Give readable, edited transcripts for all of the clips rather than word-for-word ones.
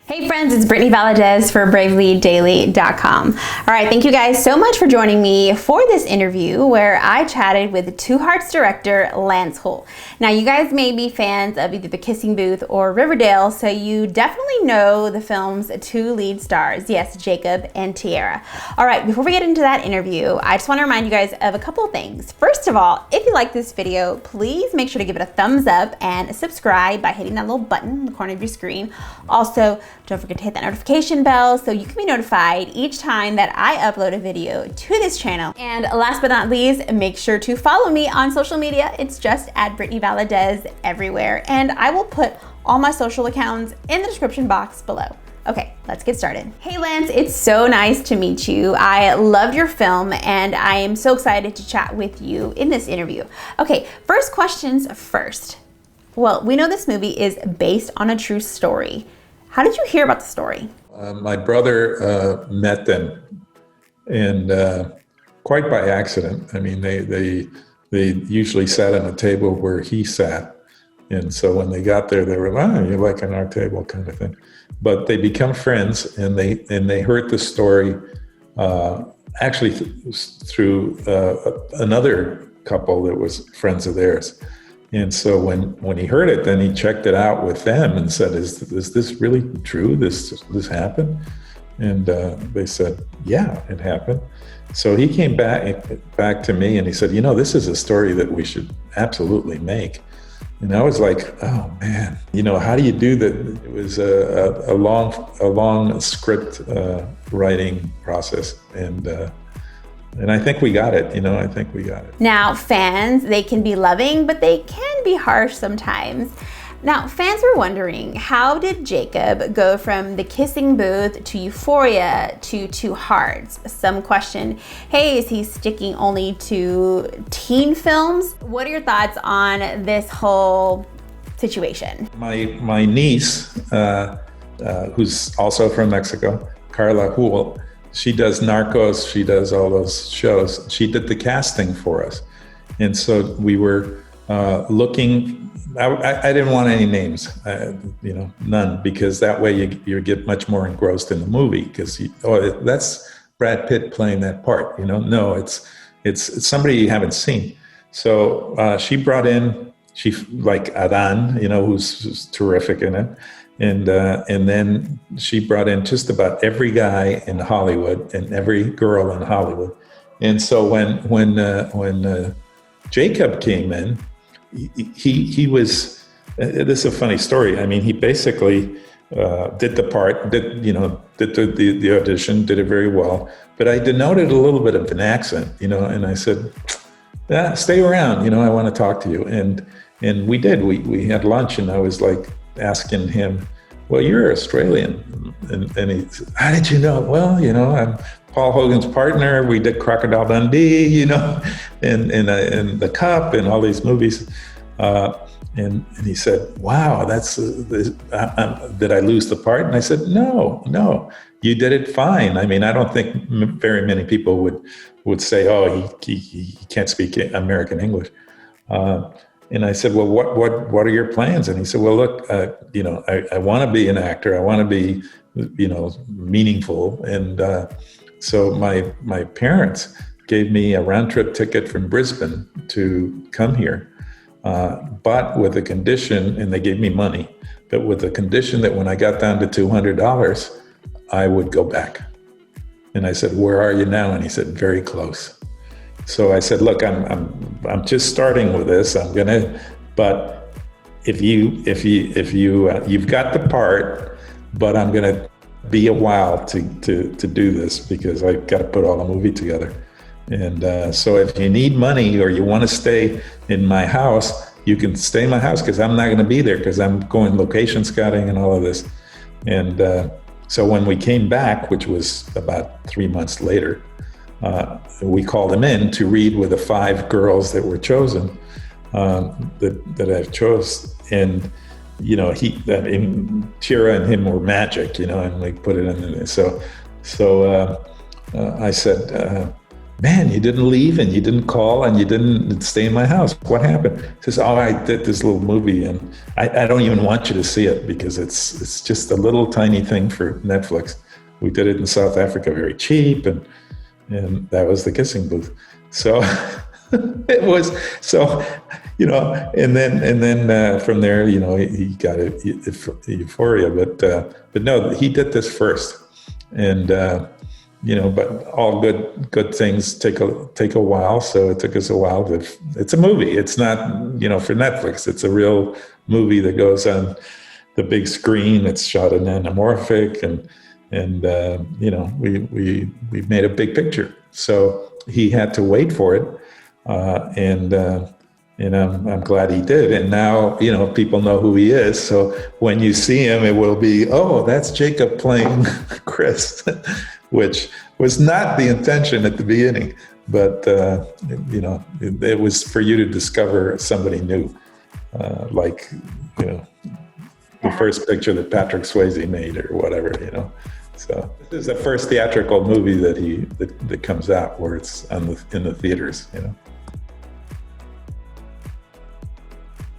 Hey friends, it's Brittany Valadez for BravelyDaily.com. All right, thank you guys so much for joining me for this interview where I chatted with Two Hearts director Lance Hool. Now, you guys may be fans of either The Kissing Booth or Riverdale, so you definitely know the film's two lead stars, yes, Jacob and Tiara. All right, before we get into that interview, I just want to remind you guys of a couple of things. First of all, if you like this video, please make sure to give it a thumbs up and subscribe by hitting that little button in the corner of your screen. Also, don't forget to hit that notification bell so you can be notified each time that I upload a video to this channel. And last but not least, make sure to follow me on social media. It's just at Brittany Valadez everywhere. And I will put all my social accounts in the description box below. Okay, let's get started. Hey Lance, it's so nice to meet you. I loved your film and I am so excited to chat with you in this interview. Okay, first questions first. Well, we know this movie is based on a true story. How did you hear about the story? My brother met them, and quite by accident. I mean, they usually sat on a table where he sat, and so when they got there, they were like, "Oh, you're like on our table," kind of thing. But they become friends, and they heard the story actually through another couple that was friends of theirs. And so when he heard it, then he checked it out with them and said, is this really true? This happened? And they said, yeah, it happened. So he came back to me and he said, this is a story that we should absolutely make. And I was like, oh man, how do you do that? It was a long script writing process. And I think we got it, I think we got it. Now, fans, they can be loving, but they can be harsh sometimes. Now, fans were wondering, how did Jacob go from The Kissing Booth to Euphoria to Two Hearts? Some question, hey, is he sticking only to teen films? What are your thoughts on this whole situation? My niece, who's also from Mexico, Carla Hool, she does Narcos, she does all those shows. She did the casting for us. And so we were looking, I didn't want any names, none, because that way you get much more engrossed in the movie because, that's Brad Pitt playing that part, No, it's somebody you haven't seen. So she brought in, like Adan, who's terrific in it. And then she brought in just about every guy in Hollywood and every girl in Hollywood. And so when Jacob came in, he was, this is a funny story. I mean, he basically did the part, did the audition, did it very well. But I denoted a little bit of an accent, and I said, yeah, stay around, I want to talk to you. And we did. We had lunch, and I was like, asking him, well, you're Australian. And he said, how did you know? Well, I'm Paul Hogan's partner. We did Crocodile Dundee, and The Cup and all these movies. And he said, wow, did I lose the part? And I said, no, you did it fine. I mean, I don't think very many people would say, oh, he can't speak American English. And I said, well, what are your plans? And he said, well, look, I want to be an actor. I want to be, meaningful. And so my parents gave me a round trip ticket from Brisbane to come here, but with a condition, and they gave me money, but with the condition that when I got down to $200, I would go back. And I said, where are you now? And he said, very close. So I said, look, I'm just starting with this. But if you've got the part, but I'm gonna be a while to do this because I've got to put all the movie together. And so if you need money or you want to stay in my house, you can stay in my house because I'm not going to be there because I'm going location scouting and all of this. And so when we came back, which was about 3 months later, we called him in to read with the 5 girls that were chosen, that I've chose. And, Tira and him were magic, and we put it in there. So I said, man, you didn't leave and you didn't call and you didn't stay in my house. What happened? He says, oh, I did this little movie and I don't even want you to see it because it's just a little tiny thing for Netflix. We did it in South Africa, very cheap, and that was The Kissing Booth. So it was, so, you know, and then from there, you know, he got Euphoria, but no, he did this first. And, you know, but all good things take a while. So it took us a while it's a movie. It's not, you know, for Netflix. It's a real movie that goes on the big screen. It's shot in anamorphic and you know, we made a big picture. So he had to wait for it. And I'm glad he did. And now, you know, people know who he is. So when you see him, it will be, oh, that's Jacob playing Chris, which was not the intention at the beginning. But, you know, it was for you to discover somebody new, like, you know, the first picture that Patrick Swayze made or whatever, you know. So this is the first theatrical movie that comes out where it's in the theaters, you know.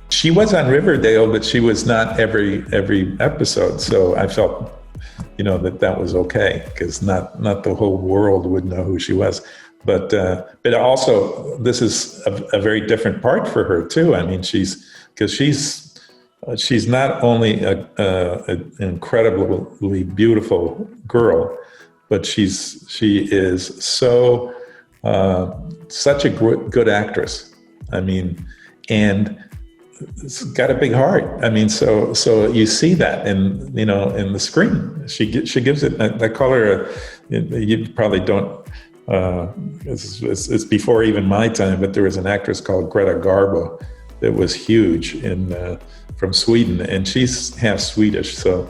She was on Riverdale, but she was not every episode. So I felt, you know, that was okay because not the whole world would know who she was. But also this is a very different part for her too. I mean, she's not only an incredibly beautiful girl, but she is so such a good actress. I mean, and it's got a big heart. I mean, so you see that in, you know, in the screen. She gives it. I call her you probably don't. It's before even my time, but there was an actress called Greta Garbo that was huge from Sweden, and she's half Swedish, so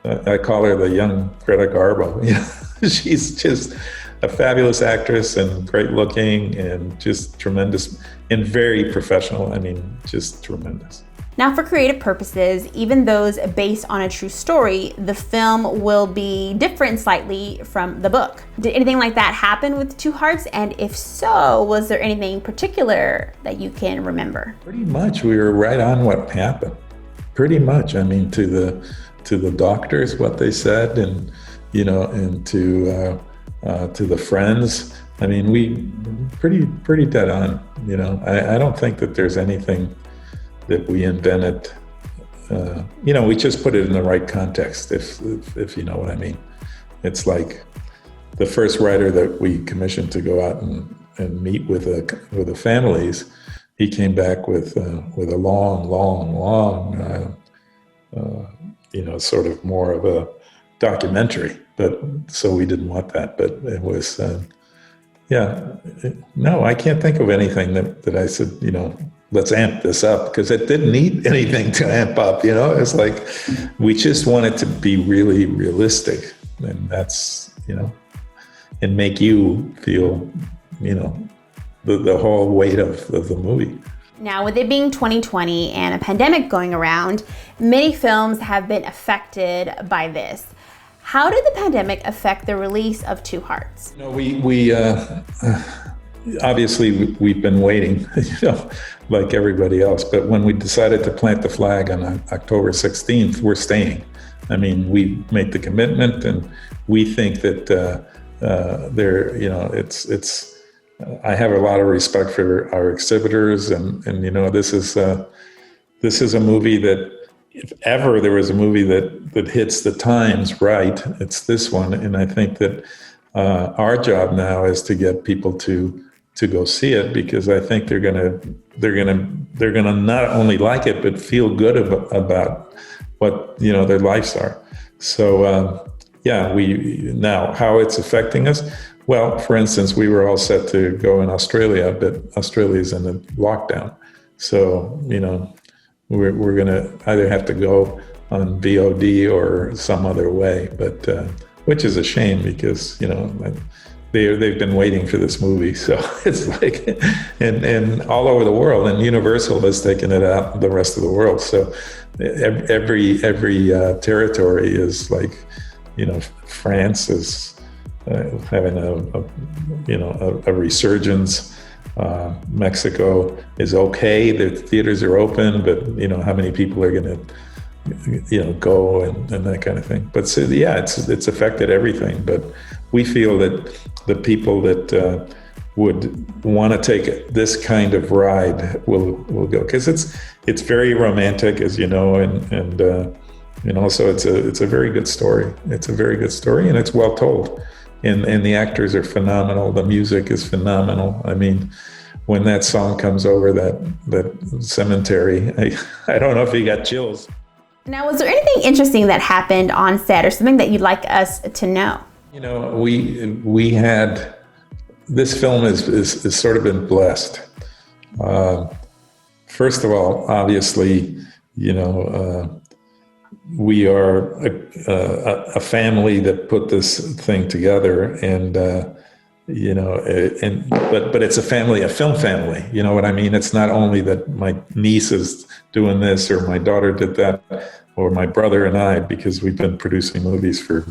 I call her the young Greta Garbo. You know, she's just a fabulous actress and great looking and just tremendous and very professional. I mean, just tremendous. Now, for creative purposes, even those based on a true story, the film will be different slightly from the book. Did anything like that happen with Two Hearts? And if so, was there anything particular that you can remember? Pretty much, we were right on what happened. Pretty much, I mean, to the doctors, what they said, and, you know, and to the friends. I mean, we pretty dead on, you know. I don't think that there's anything that we invented. You know, we just put it in the right context, if you know what I mean. It's like the first writer that we commissioned to go out and meet with the families, he came back with a long, you know, sort of more of a documentary. But so we didn't want that. But it was, no, I can't think of anything that I said, you know, let's amp this up, because it didn't need anything to amp up, you know. It's like we just wanted to be really realistic, and that's, you know, and make you feel, you know, the whole weight of the movie. Now, with it being 2020 and a pandemic going around, many films have been affected by this. How did the pandemic affect the release of Two Hearts? You know, we obviously we've been waiting, you know, like everybody else. But when we decided to plant the flag on October 16th, we're staying. I mean, we made the commitment, and we think that there, you know, it's. I have a lot of respect for our exhibitors, and you know, this is a movie that, if ever there was a movie that hits the times right, it's this one. And I think that our job now is to get people to go see it, because I think they're gonna not only like it, but feel good about what, you know, their lives are. So now how it's affecting us. Well, for instance, we were all set to go in Australia, but Australia's in a lockdown. So, you know, we're gonna either have to go on VOD or some other way, but which is a shame, because, you know, they've been waiting for this movie. So it's like, and all over the world, and Universal has taken it out the rest of the world. So every territory is like, you know, France is having a resurgence. Mexico is okay. The theaters are open, but how many people are going to go and that kind of thing. But so, yeah, it's affected everything. But we feel that the people that would want to take this kind of ride will go, because it's very romantic, as you know, and also it's a very good story. It's a very good story, and it's well told. And the actors are phenomenal. The music is phenomenal. I mean, when that song comes over that cemetery, I don't know if you got chills. Now, was there anything interesting that happened on set, or something that you'd like us to know? We had, this film is sort of been blessed. First of all, obviously, we are a family that put this thing together, and but it's a film family. You know what I mean? It's not only that my niece is doing this, or my daughter did that, or my brother and I, because we've been producing movies for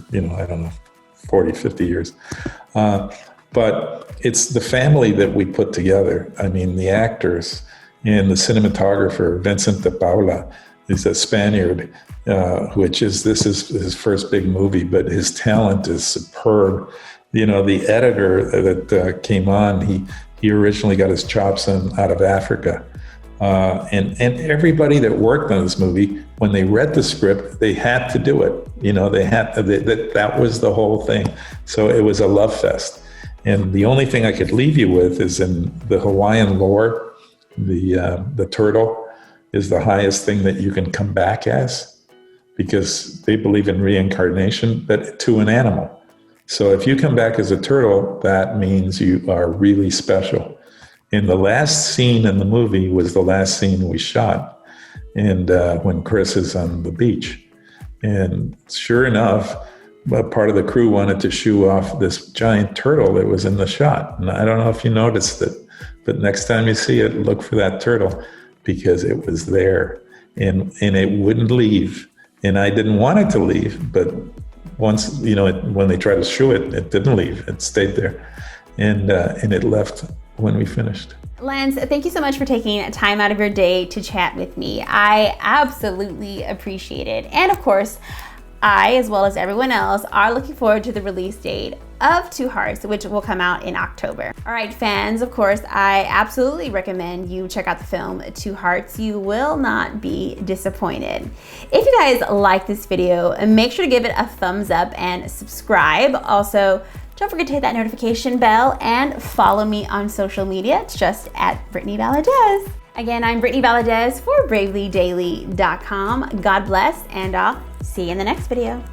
40, 50 years. But it's the family that we put together. I mean, the actors and the cinematographer, Vincent de Paula, is a Spaniard, this is his first big movie, but his talent is superb. The editor that came on, he originally got his chops out of Africa. And everybody that worked on this movie, when they read the script, they had to do it. That was the whole thing. So it was a love fest. And the only thing I could leave you with is, in the Hawaiian lore, the turtle is the highest thing that you can come back as, because they believe in reincarnation, but to an animal. So if you come back as a turtle, that means you are really special. And the last scene in the movie was the last scene we shot, and when Chris is on the beach. And sure enough, part of the crew wanted to shoo off this giant turtle that was in the shot. And I don't know if you noticed it, but next time you see it, look for that turtle, because it was there, and it wouldn't leave. And I didn't want it to leave, but once, when they tried to shoo it, it didn't leave. It stayed there, and it left when we finished. Lance, thank you so much for taking time out of your day to chat with me. I absolutely appreciate it. And of course, I, as well as everyone else, are looking forward to the release date of Two Hearts, which will come out in October. All right, fans, of course, I absolutely recommend you check out the film Two Hearts. You will not be disappointed. If you guys like this video, make sure to give it a thumbs up and subscribe. Also, don't forget to hit that notification bell and follow me on social media. It's just at Brittany Valadez. Again, I'm Brittany Valadez for BravelyDaily.com. God bless, and I'll see you in the next video.